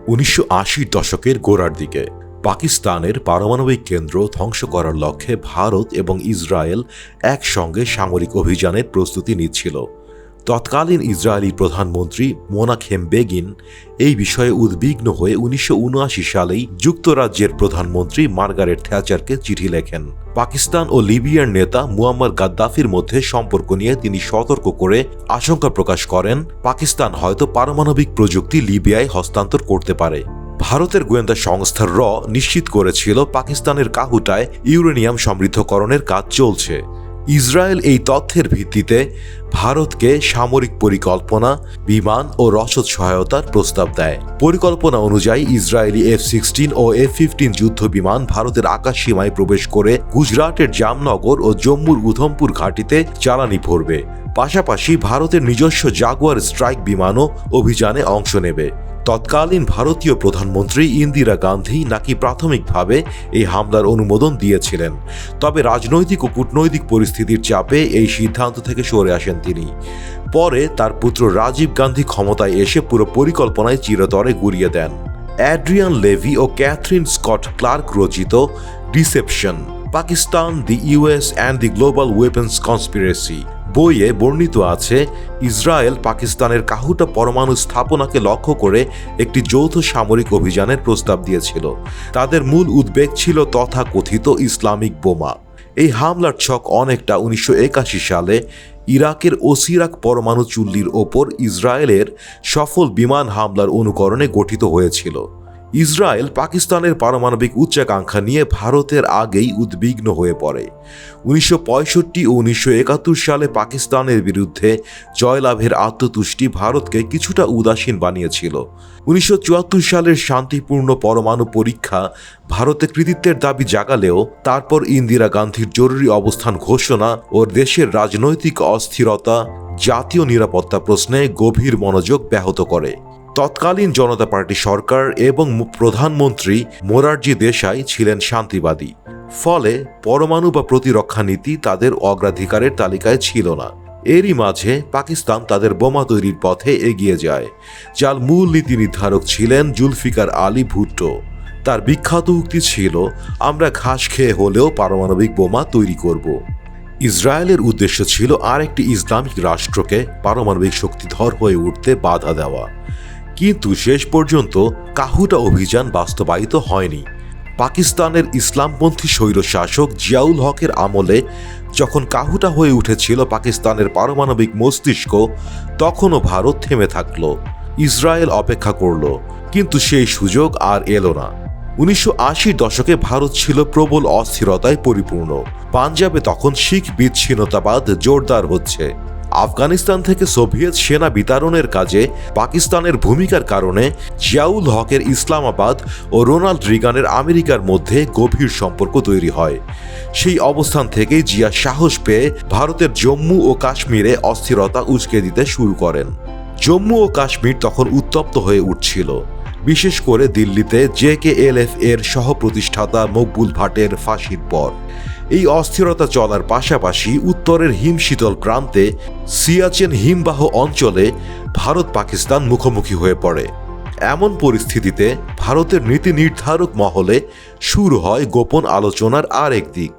1980 দশকের গোড়ার দিকে পাকিস্তানের পারমাণবিক কেন্দ্র ধ্বংস করার লক্ষ্যে ভারত এবং ইসরায়েল একসঙ্গে সামরিক অভিযানের প্রস্তুতি নিচ্ছিল। তৎকালীন ইসরায়েলি প্রধানমন্ত্রী মোনাখেম বেগিন এই বিষয়ে উদ্বিগ্ন হয়ে 1979 সালেই যুক্তরাজ্যের প্রধানমন্ত্রী মার্গারেট থ্যাচারকে চিঠি লেখেন। পাকিস্তান ও লিবিয়ার নেতা মুয়াম্মার গাদ্দাফির মধ্যে সম্পর্ক নিয়ে তিনি সতর্ক করে আশঙ্কা প্রকাশ করেন পাকিস্তান হয়তো পারমাণবিক প্রযুক্তি লিবিয়ায় হস্তান্তর করতে পারে। ভারতের গোয়েন্দা সংস্থা নিশ্চিত করেছিল পাকিস্তানের কাহুটায় ইউরেনিয়াম সমৃদ্ধকরণের কাজ চলছে। ইসরায়েল এই তথ্যের ভিত্তিতে ভারতকে সামরিক পরিকল্পনা, বিমান ও রসদ সহায়তার প্রস্তাব দেয়। পরিকল্পনা অনুযায়ী ইসরায়েলি F-16 ও F-15 যুদ্ধ বিমান ভারতের আকাশ সীমায় প্রবেশ করে গুজরাটের জামনগর ও জম্মুর উধমপুর ঘাঁটিতে জ্বালানি ভরবে। পাশাপাশি ভারতের নিজস্ব জাগুয়ার স্ট্রাইক বিমানও অভিযানে অংশ নেবে। তৎকালীন ভারতীয় প্রধানমন্ত্রী ইন্দিরা গান্ধী নাকি প্রাথমিকভাবে এই হামলার অনুমোদন দিয়েছিলেন, তবে রাজনৈতিক ও কূটনৈতিক পরিস্থিতির চাপে এই সিদ্ধান্ত থেকে সরে আসেন তিনি। পরে তার পুত্র রাজীব গান্ধী ক্ষমতায় এসে পুরো পরিকল্পনায় চিরতরে গুঁড়িয়ে দেন। অ্যাড্রিয়ান লেভি ও ক্যাথরিন স্কট ক্লার্ক রচিত deception, Pakistan, the US and the global weapons conspiracy বইয়ে বর্ণিত আছে ইসরায়েল পাকিস্তানের কাহুটা পরমাণু স্থাপনাকে লক্ষ্য করে একটি যৌথ সামরিক অভিযানের প্রস্তাব দিয়েছিল। তাদের মূল উদ্বেগ ছিল তথাকথিত ইসলামিক বোমা। এই হামলার ছক অনেকটা 1981 সালে ইরাকের ওসিরাক পরমাণু চুল্লির ওপর ইসরায়েলের সফল বিমান হামলার অনুকরণে গঠিত হয়েছিল। ইসরায়েল পাকিস্তানের পারমাণবিক উচ্চাকাঙ্ক্ষা নিয়ে ভারতের আগেই উদ্বিগ্ন হয়ে পড়ে। 1965 ও 1971 সালে পাকিস্তানের বিরুদ্ধে জয়লাভের আত্মতুষ্টি ভারতকে কিছুটা উদাসীন বানিয়েছিল। 1974 সালের শান্তিপূর্ণ পরমাণু পরীক্ষা ভারতে কৃতিত্বের দাবি জাগালেও তারপর ইন্দিরা গান্ধীর জরুরি অবস্থান ঘোষণা ও দেশের রাজনৈতিক অস্থিরতা জাতীয় নিরাপত্তা প্রশ্নে গভীর মনোযোগ ব্যাহত করে। তৎকালীন জনতা পার্টি সরকার এবং প্রধানমন্ত্রী মোরারজি দেশাই ছিলেন শান্তিবাদী, ফলে পরমাণু বা প্রতিরক্ষা নীতি তাদের অগ্রাধিকারের তালিকায় ছিল না। এরই মাঝে পাকিস্তান তাদের বোমা তৈরির পথে এগিয়ে যায়, যার মূল নীতি নির্ধারক ছিলেন জুলফিকার আলী ভুট্টো। তার বিখ্যাত উক্তি ছিল, আমরা ঘাস খেয়ে হলেও পারমাণবিক বোমা তৈরি করব। ইসরায়েলের উদ্দেশ্য ছিল আরেকটি ইসলামিক রাষ্ট্রকে পারমাণবিক শক্তিধর হয়ে উঠতে বাধা দেওয়া। কিন্তু শেষ পর্যন্ত কাহুটা অভিযান বাস্তবায়িত হয়নি। পাকিস্তানের ইসলামপন্থী স্বৈরশাসক জিয়াউল হকের আমলে যখন কাহুটা হয়ে উঠেছিল পাকিস্তানের পারমাণবিক মস্তিষ্ক, তখনও ভারত থেমে থাকল। ইসরায়েল অপেক্ষা করল, কিন্তু সেই সুযোগ আর এলো না। 1980 দশকে ভারত ছিল প্রবল অস্থিরতায় পরিপূর্ণ। পাঞ্জাবে তখন শিখ বিচ্ছিন্নতাবাদ জোরদার হচ্ছে। আফগানিস্তান থেকে সোভিয়েত সেনা বিতরণের কাজে পাকিস্তানের ভূমিকার কারণে জিয়াউল হকের ইসলামাবাদ ও রোনাল্ড রিগানের আমেরিকার মধ্যে গভীর সম্পর্ক তৈরি হয়। সেই অবস্থান থেকেই জিয়া সাহস পেয়ে ভারতের জম্মু ও কাশ্মীরে অস্থিরতা উস্কে দিতে শুরু করেন। জম্মু ও কাশ্মীর তখন উত্তপ্ত হয়ে উঠছিল, বিশেষ করে দিল্লিতে JKLF এর সহপ্রতিষ্ঠাতা মকবুল ভাটের ফাঁসির পর। এই অস্থিরতা চলার পাশাপাশি উত্তরের হিমশীতল প্রান্তে সিয়াচেন হিমবাহ অঞ্চলে ভারত পাকিস্তান মুখোমুখি হয়ে পড়ে। এমন পরিস্থিতিতে ভারতের নীতি নির্ধারক মহলে শুরু হয় গোপন আলোচনার আরেক দিক।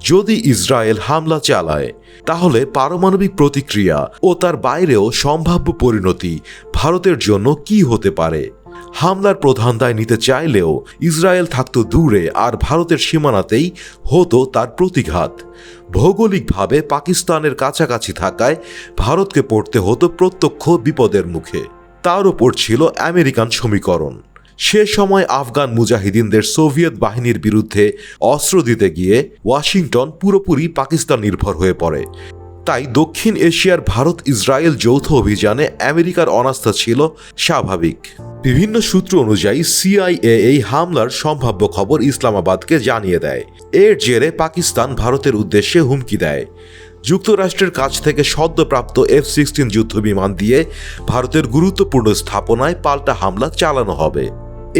যদি ইসরায়েল হামলা চালায়, তাহলে পারমাণবিক প্রতিক্রিয়া ও তার বাইরেও সম্ভাব্য পরিণতি ভারতের জন্য কি হতে পারে। হামলার প্রধান দায় নিতে চাইলেও ইসরায়েল থাকতো দূরে, আর ভারতের সীমানাতেই হতো তার প্রতিঘাত। ভৌগোলিকভাবে পাকিস্তানের কাছাকাছি থাকায় ভারতকে পড়তে হতো প্রত্যক্ষ বিপদের মুখে। তার ওপর ছিল আমেরিকান সমীকরণ। সে সময় আফগান মুজাহিদিনদের সোভিয়েত বাহিনীর বিরুদ্ধে অস্ত্র দিতে গিয়ে ওয়াশিংটন পুরোপুরি পাকিস্তান নির্ভর হয়ে পড়ে। তাই দক্ষিণ এশিয়ার ভারত ইসরায়েল যৌথ অভিযানে আমেরিকার অনাস্থা ছিল স্বাভাবিক। বিভিন্ন সূত্র অনুযায়ী CIA এই হামলার সম্ভাব্য খবর ইসলামাবাদকে জানিয়ে দেয়। এর জেরে পাকিস্তান ভারতের উদ্দেশ্যে হুমকি দেয়। যুক্তরাষ্ট্রের কাছ থেকে সদ্যপ্রাপ্ত F-16 যুদ্ধবিমান দিয়ে ভারতের গুরুত্বপূর্ণ স্থাপনায় পাল্টা হামলা চালানো হবে।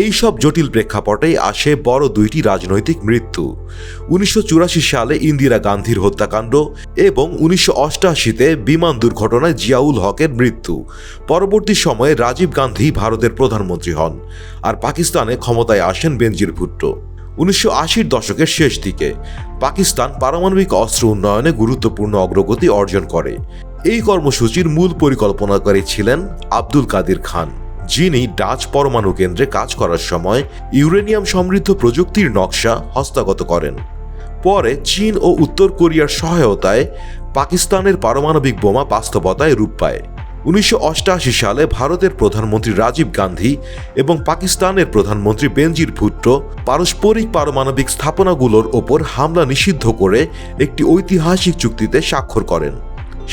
এই সব জটিল প্রেক্ষাপটে আসে বড় দুইটি রাজনৈতিক মৃত্যু। 1984 সালে ইন্দিরা গান্ধীর হত্যাকাণ্ড এবং 1988-তে বিমান দুর্ঘটনায় জিয়াউল হকের মৃত্যু। পরবর্তী সময়ে রাজীব গান্ধী ভারতের প্রধানমন্ত্রী হন, আর পাকিস্তানে ক্ষমতায় আসেন বেনজির ভুট্টো। 1980-র দশকের শেষ দিকে পাকিস্তান পারমাণবিক অস্ত্র উন্নয়নে গুরুত্বপূর্ণ অগ্রগতি অর্জন করে। এই কর্মসূচির মূল পরিকল্পনাকারী ছিলেন আব্দুল কাদির খান, যিনি ডাচ পরমাণু কেন্দ্রে কাজ করার সময় ইউরেনিয়াম সমৃদ্ধ প্রযুক্তির নকশা হস্তগত করেন। পরে চীন ও উত্তর কোরিয়ার সহায়তায় পাকিস্তানের পারমাণবিক বোমা বাস্তবতায় রূপ পায়। 1988 সালে ভারতের প্রধানমন্ত্রী রাজীব গান্ধী এবং পাকিস্তানের প্রধানমন্ত্রী বেনজির ভুট্টো পারস্পরিক পারমাণবিক স্থাপনাগুলোর ওপর হামলা নিষিদ্ধ করে একটি ঐতিহাসিক চুক্তিতে স্বাক্ষর করেন।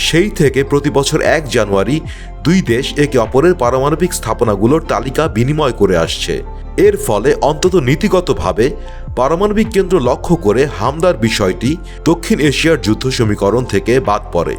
সেই থেকে প্রতি বছর 1 জানুয়ারি দুই দেশ একে অপরের পারমাণবিক স্থাপনাগুলোর তালিকা বিনিময় করে আসছে। এর ফলে অন্তত নীতিগতভাবে পারমাণবিক কেন্দ্র লক্ষ্য করে হামলার বিষয়টি দক্ষিণ এশিয়ার যুদ্ধ সমীকরণ থেকে বাদ পড়ে।